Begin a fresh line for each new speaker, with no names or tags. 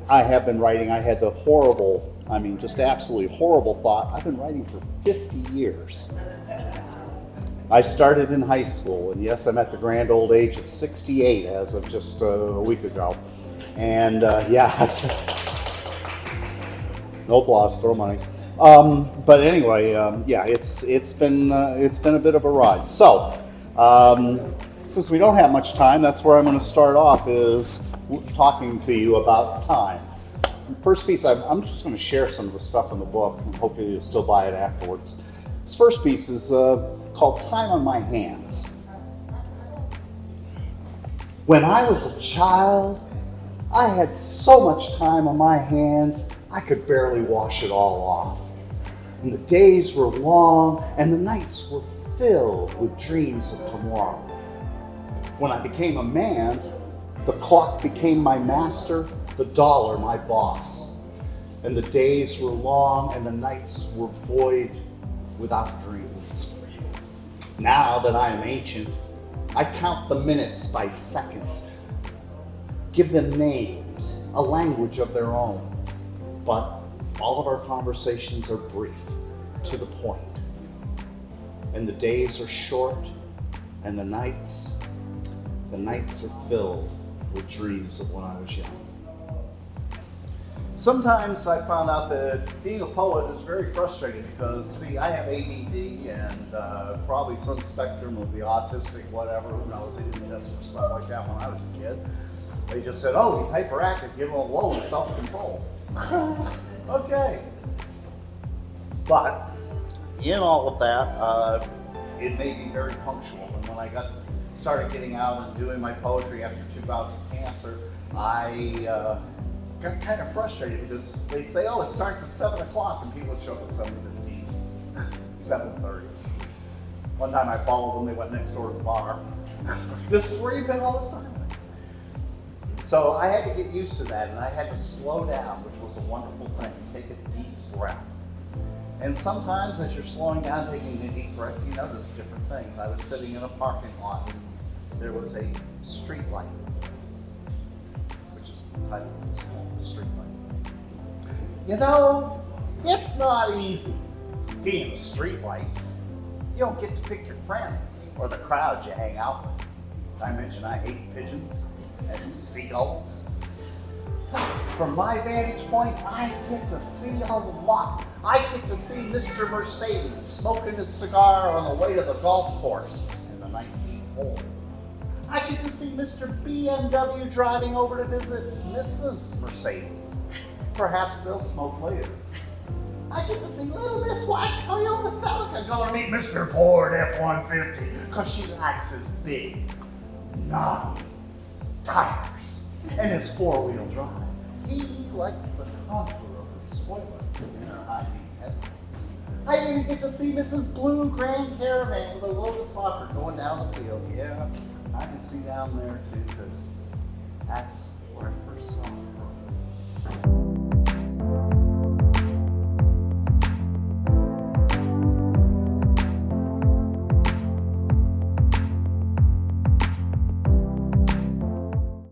I have been writing. I had the horrible, just absolutely horrible thought. I've been writing for 50 years. I started in high school, and yes, I'm at the grand old age of 68 as of just a week ago. And no applause, throw money. But anyway, it's been a bit of a ride. So, since we don't have much time, that's where I'm going to start off, is talking to you about time. First piece, I'm just going to share some of the stuff in the book, and hopefully you'll still buy it afterwards. This first piece is called Time on My Hands. When I was a child, I had so much time on my hands, I could barely wash it all off. And the days were long, and the nights were filled with dreams of tomorrow. When I became a man, the clock became my master, the dollar my boss. And the days were long, and the nights were void without dreams. Now that I am ancient, I count the minutes by seconds, give them names, a language of their own. But all of our conversations are brief, to the point. And the days are short, and the nights are filled with dreams of when I was young. Sometimes I found out that being a poet is very frustrating because, see, I have ADD and probably some spectrum of the autistic, whatever, who knows, they didn't test for stuff like that when I was a kid. They just said, oh, he's hyperactive, give him a load of self-control. Okay. But in all of that, it made me very punctual. And when I started getting out and doing my poetry after 2 bouts of cancer, I got kind of frustrated because they say, oh, it starts at 7 o'clock, and people show up at 7:15, 7:30. One time I followed them, they went next door to the bar. This is where you've been all this time. So I had to get used to that, and I had to slow down, which was a wonderful thing. Take a deep breath. And sometimes as you're slowing down, taking a deep breath, you notice different things. I was sitting in a parking lot, and there was a street light, which is the title of this poem, street light. You know, it's not easy being a street light. You don't get to pick your friends or the crowd you hang out with. Did I mention I hate pigeons and seagulls? From my vantage point, I get to see a lot. I get to see Mr. Mercedes smoking his cigar on the way to the golf course in the 19th hole. I get to see Mr. BMW driving over to visit Mrs. Mercedes. Perhaps they'll smoke later. I get to see little Miss White Toyota Celica going to meet Mr. Ford F-150 because she likes his big, knobby tires and his four-wheel drive. He likes the contour of her spoiler and her high-beam headlights. I even get to see Mrs. Blue Grand Caravan with a load of soccer going down the field. Yeah, I can see down there too, because that's where I first saw her.